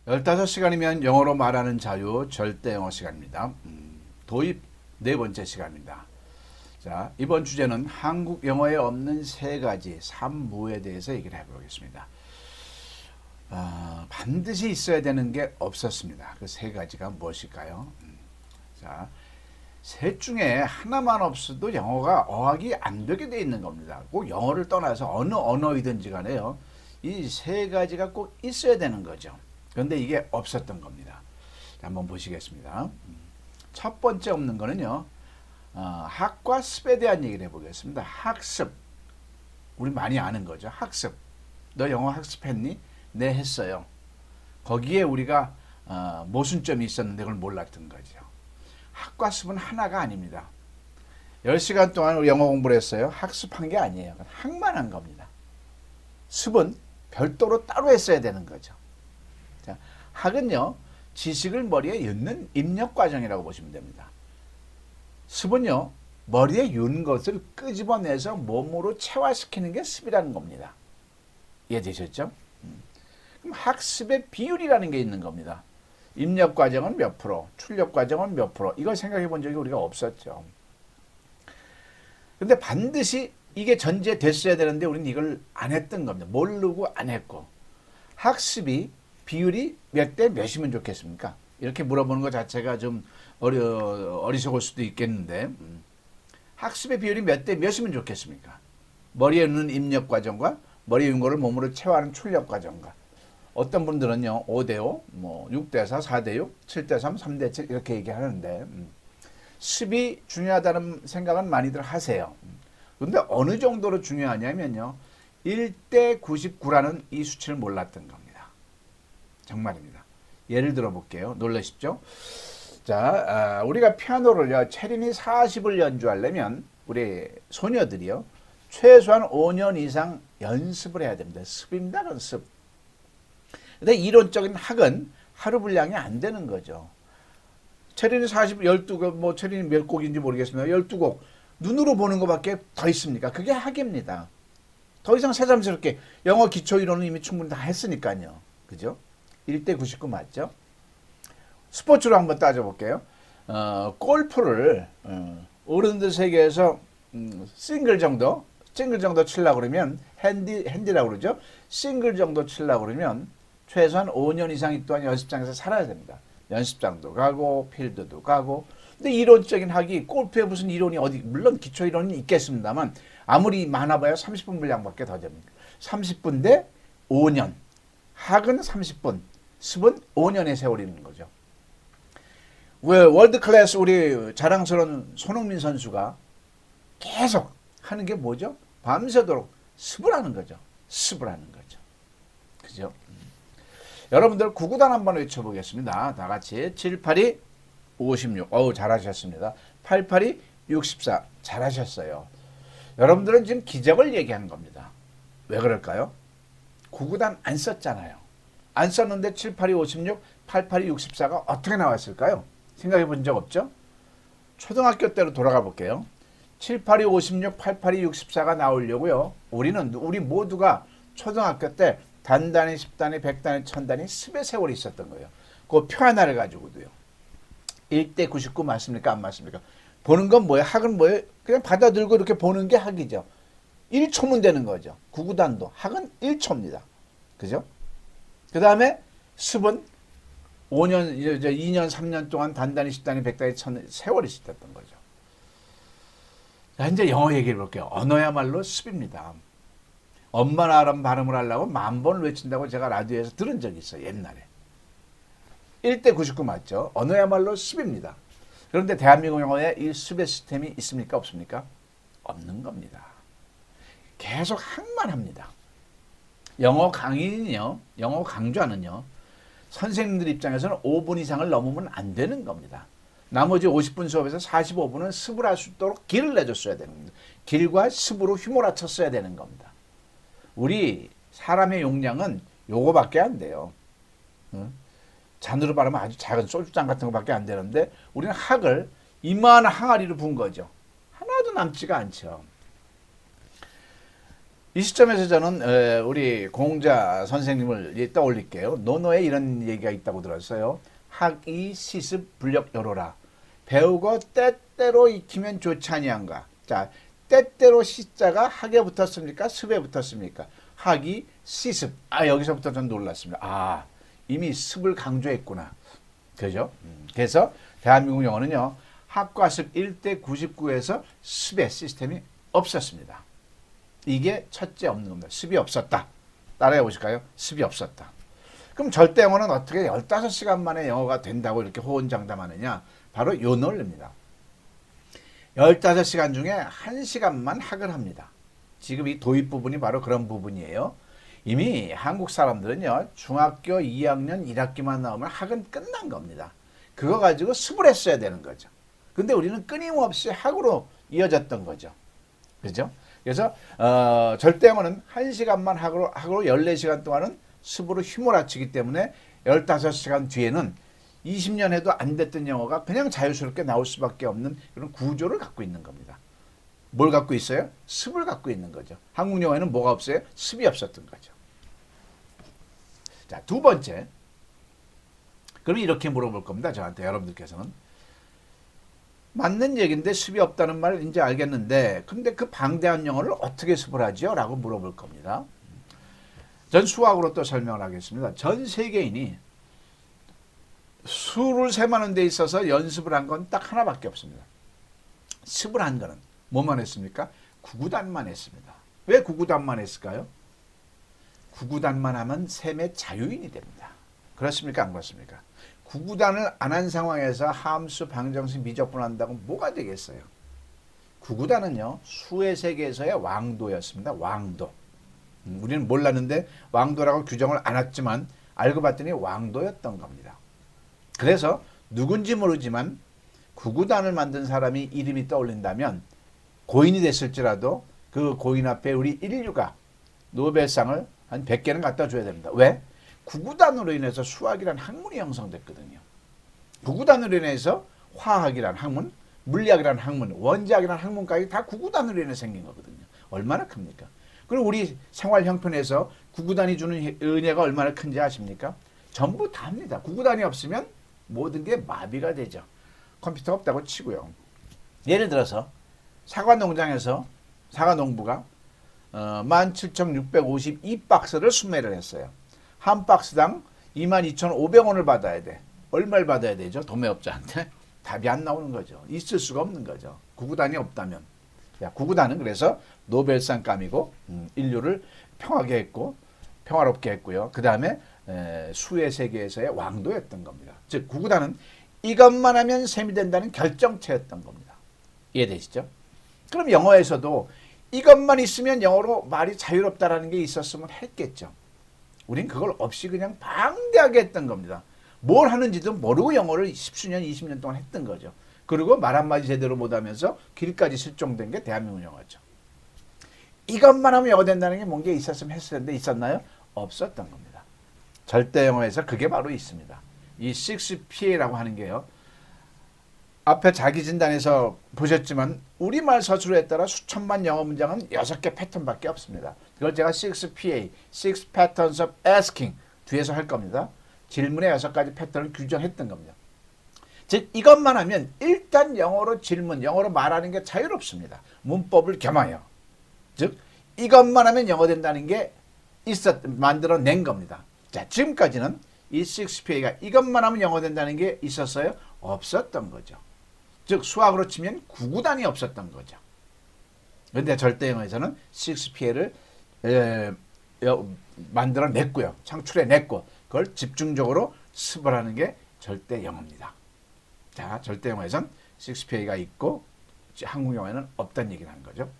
15시간이면 영어로 말하는 자유 절대 영어 시간입니다. 도입 네 번째 시간입니다. 자, 이번 주제는 한국 영어에 없는 세 가지 산무에 대해서 얘기를 해보겠습니다. 반드시 있어야 되는 게 없었습니다. 그 세 가지가 무엇일까요? 자, 셋 중에 하나만 없어도 영어가 어학이 안 되게 돼 있는 겁니다. 꼭 영어를 떠나서 어느 언어이든지 간에요. 이 세 가지가 꼭 있어야 되는 거죠. 그런데 이게 없었던 겁니다. 자, 한번 보시겠습니다. 첫 번째 없는 거는요. 학과 습에 대한 얘기를 해보겠습니다. 학습. 우리 많이 아는 거죠. 학습. 너 영어 학습했니? 네, 했어요. 거기에 우리가 모순점이 있었는데 그걸 몰랐던 거죠. 학과 습은 하나가 아닙니다. 10시간 동안 우리 영어 공부를 했어요. 학습한 게 아니에요. 학만 한 겁니다. 습은 별도로 따로 했어야 되는 거죠. 자, 학은요, 지식을 머리에 넣는 입력 과정이라고 보시면 됩니다. 습은요, 머리에 윤 것을 끄집어내서 몸으로 체화시키는 게 습이라는 겁니다. 이해되셨죠? 그럼 학습의 비율이라는 게 있는 겁니다. 입력 과정은 몇 프로, 출력 과정은 몇 프로, 이걸 생각해 본 적이 우리가 없었죠. 근데 반드시 이게 전제됐어야 되는데 우리는 이걸 안 했던 겁니다. 모르고 안 했고. 학습이 비율이 몇 대 몇이면 좋겠습니까? 이렇게 물어보는 것 자체가 좀 어리석을 수도 있겠는데, 학습의 비율이 몇 대 몇이면 좋겠습니까? 머리에 넣는 입력 과정과 머리에 넣은 거를 몸으로 체화하는 출력 과정과. 어떤 분들은요, 5대5, 6대4, 4대6, 7대3, 3대7 이렇게 얘기하는데, 습이 중요하다는 생각은 많이들 하세요. 그런데 어느 정도로 중요하냐면요, 1대 99라는 이 수치를 몰랐던 겁니다. 정말입니다. 예를 들어 볼게요. 놀라십시오? 자, 우리가 피아노를요, 체린이 40을 연주하려면 우리 소녀들이요, 최소한 5년 이상 연습을 해야 됩니다. 습입니다. 그건 습. 근데 이론적인 학은 하루 분량이 안 되는 거죠. 체린이 12곡, 체린이 몇 곡인지 모르겠습니다. 12곡. 눈으로 보는 것밖에 더 있습니까? 그게 학입니다. 더 이상 새삼스럽게 영어 기초 이론은 이미 충분히 다 했으니까요. 그죠? 1대 99 맞죠? 스포츠로 한번 따져볼게요. 골프를 어른들 세계에서 싱글 정도 치려고 그러면 핸디라고 그러죠. 싱글 정도 치려고 그러면 최소한 5년 이상 이 또한 연습장에서 살아야 됩니다. 연습장도 가고 필드도 가고. 근데 이론적인 학이 골프에 무슨 이론이 어디, 물론 기초 이론이 있겠습니다만 아무리 많아봐야 30분 분량밖에 더 됩니다. 30분 대 5년. 학은 30분, 습은 5년의 세월이 있는 거죠. 왜 월드 클래스 우리 자랑스러운 손흥민 선수가 계속 하는 게 뭐죠? 밤새도록 습을 하는 거죠. 습을 하는 거죠. 그죠? 여러분들 구구단 한번 외쳐보겠습니다. 다 같이 782 56. 어우, 잘하셨습니다. 882 64. 잘하셨어요. 여러분들은 지금 기적을 얘기하는 겁니다. 왜 그럴까요? 구구단 안 썼잖아요. 안 썼는데 782 56, 882 64가 어떻게 나왔을까요? 생각해 본 적 없죠? 초등학교 때로 돌아가 볼게요. 782 56, 882 64가 나오려고요. 우리 모두가 초등학교 때 단단히, 10단위, 100단위, 1000단위 습의 세월이 있었던 거예요. 그 표 하나를 가지고도요. 1대 99 맞습니까? 안 맞습니까? 보는 건 뭐예요? 학은 뭐예요? 그냥 받아들고 이렇게 보는 게 학이죠. 1초면 되는 거죠. 구구단도. 학은 1초입니다. 그죠? 그 다음에 습은 5년, 2년, 3년 동안 단단히, 10단위, 100단위, 1000단위 세월이 있었던 거죠. 자, 이제 영어 얘기해 볼게요. 언어야말로 습입니다. 엄마 나라 발음을 하려고 10,000번을 외친다고 제가 라디오에서 들은 적이 있어요. 옛날에. 1대 99 맞죠? 언어야말로 습입니다. 그런데 대한민국 영어에 이 습의 시스템이 있습니까? 없습니까? 없는 겁니다. 계속 학만 합니다. 영어 강의는요, 영어 강좌는요, 선생님들 입장에서는 5분 이상을 넘으면 안 되는 겁니다. 나머지 50분 수업에서 45분은 습을 할 수 있도록 길을 내줬어야 되는 겁니다. 길과 습으로 휘몰아쳤어야 되는 겁니다. 우리 사람의 용량은 요거밖에 안 돼요. 잔으로 말하면 아주 작은 소주잔 같은 거밖에 안 되는데 우리는 학을 이만한 항아리로 부은 거죠. 하나도 남지가 않죠. 이 시점에서 저는 우리 공자 선생님을 떠올릴게요. 논어에 이런 얘기가 있다고 들었어요. 학이 시습 불력 여로라. 배우고 때때로 익히면 좋지 아니한가. 자, 때때로 시자가 학에 붙었습니까? 습에 붙었습니까? 학이 시습. 여기서부터 전 놀랐습니다. 이미 습을 강조했구나. 그죠? 그래서 대한민국 영어는요. 학과 습 1대 99에서 습의 시스템이 없었습니다. 이게 첫째 없는 겁니다. 습이 없었다. 따라해 보실까요? 습이 없었다. 그럼 절대 영어는 어떻게 15시간 만에 영어가 된다고 이렇게 호언장담하느냐? 바로 요 논리입니다. 15시간 중에 1시간만 학을 합니다. 지금 이 도입 부분이 바로 그런 부분이에요. 이미 한국 사람들은요. 중학교 2학년 1학기만 나오면 학은 끝난 겁니다. 그거 가지고 습을 했어야 되는 거죠. 근데 우리는 끊임없이 학으로 이어졌던 거죠. 그죠? 그래서 절대 영어는 1시간만 학으로 14시간 동안은 습으로 휘몰아치기 때문에 15시간 뒤에는 20년 해도 안 됐던 영어가 그냥 자유스럽게 나올 수밖에 없는 그런 구조를 갖고 있는 겁니다. 뭘 갖고 있어요? 습을 갖고 있는 거죠. 한국 영어에는 뭐가 없어요? 습이 없었던 거죠. 자, 두 번째. 그럼 이렇게 물어볼 겁니다. 저한테 여러분들께서는. 맞는 얘기인데 습이 없다는 말 이제 알겠는데 근데 그 방대한 영어를 어떻게 습을 하죠? 라고 물어볼 겁니다. 전 수학으로 또 설명을 하겠습니다. 전 세계인이 수를 셈하는 데 있어서 연습을 한 건 딱 하나밖에 없습니다. 습을 한 거는 뭐만 했습니까? 구구단만 했습니다. 왜 구구단만 했을까요? 구구단만 하면 셈의 자유인이 됩니다. 그렇습니까? 안 그렇습니까? 구구단을 안 한 상황에서 함수, 방정식, 미적분한다고 뭐가 되겠어요? 구구단은요. 수의 세계에서의 왕도였습니다. 왕도. 우리는 몰랐는데 왕도라고 규정을 안 했지만 알고 봤더니 왕도였던 겁니다. 그래서 누군지 모르지만 구구단을 만든 사람이 이름이 떠올린다면 고인이 됐을지라도 그 고인 앞에 우리 인류가 노벨상을 한 100개는 갖다 줘야 됩니다. 왜? 구구단으로 인해서 수학이란 학문이 형성됐거든요. 구구단으로 인해서 화학이란 학문, 물리학이란 학문, 원자학이란 학문까지 다 구구단으로 인해 생긴 거거든요. 얼마나 큽니까? 그리고 우리 생활 형편에서 구구단이 주는 은혜가 얼마나 큰지 아십니까? 전부 다입니다. 구구단이 없으면 모든 게 마비가 되죠. 컴퓨터 없다고 치고요. 예를 들어서 사과농장에서 사과농부가 17,652박스를 수매를 했어요. 한 박스당 22,500원을 받아야 돼. 얼마를 받아야 되죠? 도매업자한테? 답이 안 나오는 거죠. 있을 수가 없는 거죠. 구구단이 없다면. 구구단은 그래서 노벨상감이고 인류를 평하게 했고 평화롭게 했고요. 그 다음에 수의 세계에서의 왕도였던 겁니다. 즉 구구단은 이것만 하면 셈이 된다는 결정체였던 겁니다. 이해되시죠? 그럼 영어에서도 이것만 있으면 영어로 말이 자유롭다라는 게 있었으면 했겠죠. 우린 그걸 없이 그냥 방대하게 했던 겁니다. 뭘 하는지도 모르고 영어를 10수년, 20년 동안 했던 거죠. 그리고 말 한마디 제대로 못하면서 길까지 실종된 게 대한민국 영어죠. 이것만 하면 영어 된다는 게 뭔가 있었으면 했을 텐데 있었나요? 없었던 겁니다. 절대 영어에서 그게 바로 있습니다. 이 6PA라고 하는 게요. 앞에 자기 진단에서 보셨지만 우리말 서술에 따라 수천만 영어 문장은 6개 패턴밖에 없습니다. 그걸 제가 6PA, 6 Patterns of Asking 뒤에서 할 겁니다. 질문의 6가지 패턴을 규정했던 겁니다. 즉 이것만 하면 일단 영어로 질문, 영어로 말하는 게 자유롭습니다. 문법을 겸하여. 즉 이것만 하면 영어 된다는 게 만들어낸 겁니다. 자, 지금까지는 이 6PA가 이것만 하면 영어 된다는 게 있었어요? 없었던 거죠. 즉 수학으로 치면 구구단이 없었던 거죠. 그런데 절대 영어에서는 6PA를 만들어냈고요. 창출해냈고 그걸 집중적으로 습을 하는 게 절대 영어입니다. 자, 절대 영어에선 6PA가 있고 한국 영어에는 없다는 얘기를 하는 거죠.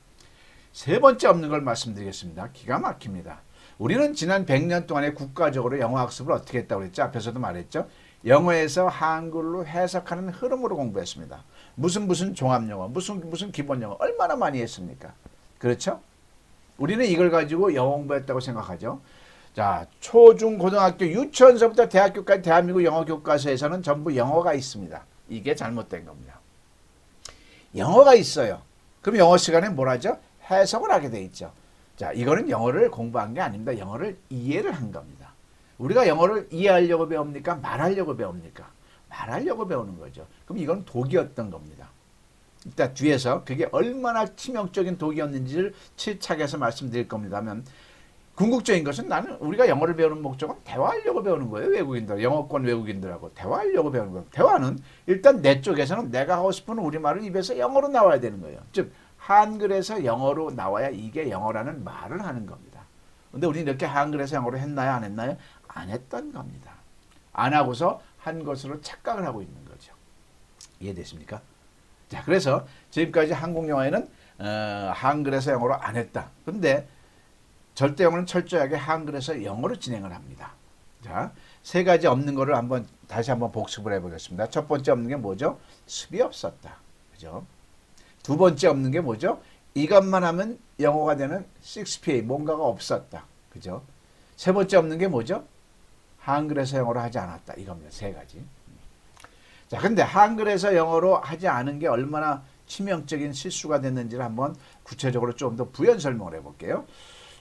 세 번째 없는 걸 말씀드리겠습니다. 기가 막힙니다. 우리는 지난 100년 동안에 국가적으로 영어 학습을 어떻게 했다고 그랬죠? 앞에서도 말했죠. 영어에서 한글로 해석하는 흐름으로 공부했습니다. 무슨 종합영어, 무슨 기본영어 얼마나 많이 했습니까? 그렇죠? 우리는 이걸 가지고 영어 공부했다고 생각하죠. 자, 초중 고등학교 유치원서부터 대학교까지 대한민국 영어 교과서에서는 전부 영어가 있습니다. 이게 잘못된 겁니다. 영어가 있어요. 그럼 영어 시간에 뭘 하죠? 해석을 하게 돼 있죠. 자, 이거는 영어를 공부한 게 아닙니다. 영어를 이해를 한 겁니다. 우리가 영어를 이해하려고 배웁니까? 말하려고 배웁니까? 말하려고 배우는 거죠. 그럼 이건 독이었던 겁니다. 이따 뒤에서 그게 얼마나 치명적인 독이었는지를 침착해서 말씀드릴 겁니다. 하면 궁극적인 것은 나는 우리가 영어를 배우는 목적은 대화하려고 배우는 거예요. 외국인들, 영어권 외국인들하고 대화하려고 배우는 거예요. 대화는 일단 내 쪽에서는 내가 하고 싶은 우리말을 입에서 영어로 나와야 되는 거예요. 즉 한글에서 영어로 나와야 이게 영어라는 말을 하는 겁니다. 근데 우리는 이렇게 한글에서 영어로 했나요? 안 했나요? 안 했던 겁니다. 안 하고서 한 것으로 착각을 하고 있는 거죠. 이해되십니까? 자, 그래서 지금까지 한국 영어에는 한글에서 영어로 안 했다. 근데 절대 영어는 철저하게 한글에서 영어로 진행을 합니다. 자, 세 가지 없는 거를 다시 한번 복습을 해보겠습니다. 첫 번째 없는 게 뭐죠? 습이 없었다. 그죠? 두 번째 없는 게 뭐죠? 이것만 하면 영어가 되는 6PA, 뭔가가 없었다. 그죠? 세 번째 없는 게 뭐죠? 한글에서 영어로 하지 않았다. 이겁니다. 세 가지. 자, 근데 한글에서 영어로 하지 않은 게 얼마나 치명적인 실수가 됐는지를 한번 구체적으로 좀 더 부연 설명을 해볼게요.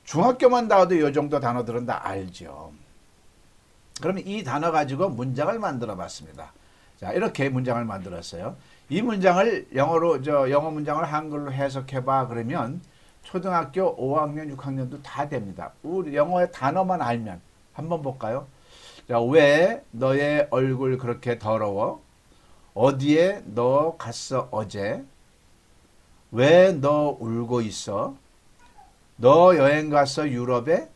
중학교만 나와도 이 정도 단어들은 다 알죠. 그러면 이 단어 가지고 문장을 만들어 봤습니다. 자, 이렇게 문장을 만들었어요. 이 문장을 영어 문장을 한글로 해석해 봐. 그러면 초등학교 5학년, 6학년도 다 됩니다. 우리 영어의 단어만 알면 한번 볼까요? 자, 왜 너의 얼굴 그렇게 더러워? 어디에 너 갔어 어제? 왜 너 울고 있어? 너 여행 갔어 유럽에?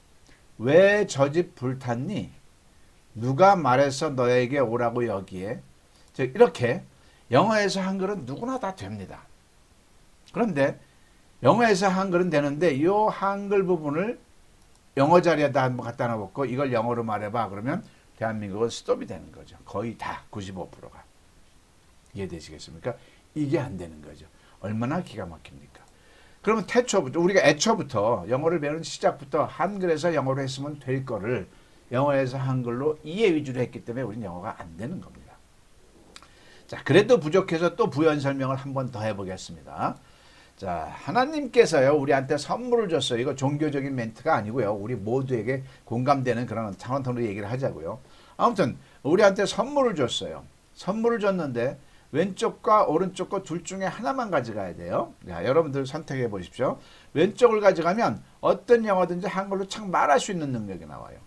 왜 저 집 불탔니? 누가 말해서 너에게 오라고 여기에? 이렇게 영어에서 한글은 누구나 다 됩니다. 그런데 영어에서 한글은 되는데 이 한글 부분을 영어 자리에다 한번 갖다 놔놓고 이걸 영어로 말해봐. 그러면 대한민국은 스톱이 되는 거죠. 거의 다 95%가. 이해되시겠습니까? 이게 안 되는 거죠. 얼마나 기가 막힙니까? 그러면 우리가 애초부터 영어를 배우는 시작부터 한글에서 영어로 했으면 될 거를 영어에서 한글로 이해 위주로 했기 때문에 우리는 영어가 안 되는 겁니다. 자, 그래도 부족해서 또 부연 설명을 한번 더 해보겠습니다. 자, 하나님께서요 우리한테 선물을 줬어요. 이거 종교적인 멘트가 아니고요. 우리 모두에게 공감되는 그런 차원으로 얘기를 하자고요. 아무튼 우리한테 선물을 줬어요. 선물을 줬는데 왼쪽과 오른쪽 거 둘 중에 하나만 가져가야 돼요. 자, 여러분들 선택해 보십시오. 왼쪽을 가져가면 어떤 영어든지 한글로 착 말할 수 있는 능력이 나와요.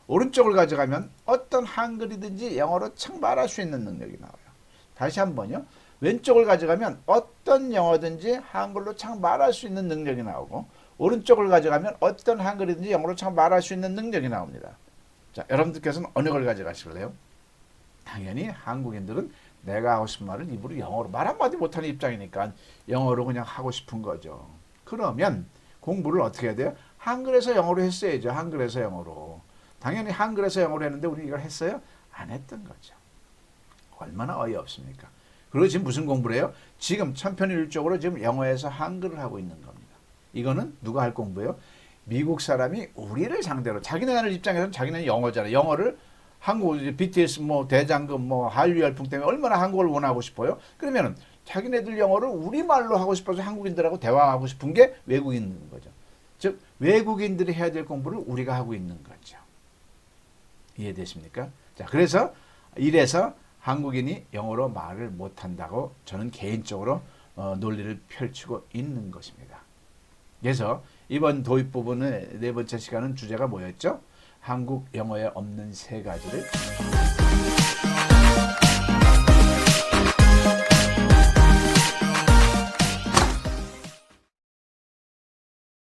오른쪽을 가져가면 어떤 한글이든지 영어로 착 말할 수 있는 능력이 나와요. 다시 한번요. 왼쪽을 가져가면 어떤 영어든지 한글로 착 말할 수 있는 능력이 나오고 오른쪽을 가져가면 어떤 한글이든지 영어로 착 말할 수 있는 능력이 나옵니다. 자, 여러분들께서는 어느 걸 가져가실래요? 당연히 한국인들은 내가 하고 싶은 말을 입으로 영어로 말 한마디 못하는 입장이니까 영어로 그냥 하고 싶은 거죠. 그러면 공부를 어떻게 해야 돼요? 한글에서 영어로 했어야죠. 한글에서 영어로. 당연히 한글에서 영어로 했는데 우리 이걸 했어요? 안 했던 거죠. 얼마나 어이없습니까? 그리고 지금 무슨 공부를 해요? 지금 천편일률적으로 지금 영어에서 한글을 하고 있는 겁니다. 이거는 누가 할 공부예요? 미국 사람이 우리를 상대로 자기네들 입장에서는 자기네는 영어잖아요. 영어를 한국 BTS 대장금 한류 열풍 때문에 얼마나 한국어를 원하고 싶어요. 그러면은 자기네들 영어를 우리말로 하고 싶어서 한국인들하고 대화하고 싶은 게 외국인인 거죠. 즉 외국인들이 해야 될 공부를 우리가 하고 있는 거죠. 이해되십니까? 자, 그래서 이래서 한국인이 영어로 말을 못한다고 저는 개인적으로 논리를 펼치고 있는 것입니다. 그래서 이번 도입 부분의 네 번째 시간은 주제가 뭐였죠? 한국 영어에 없는 세 가지를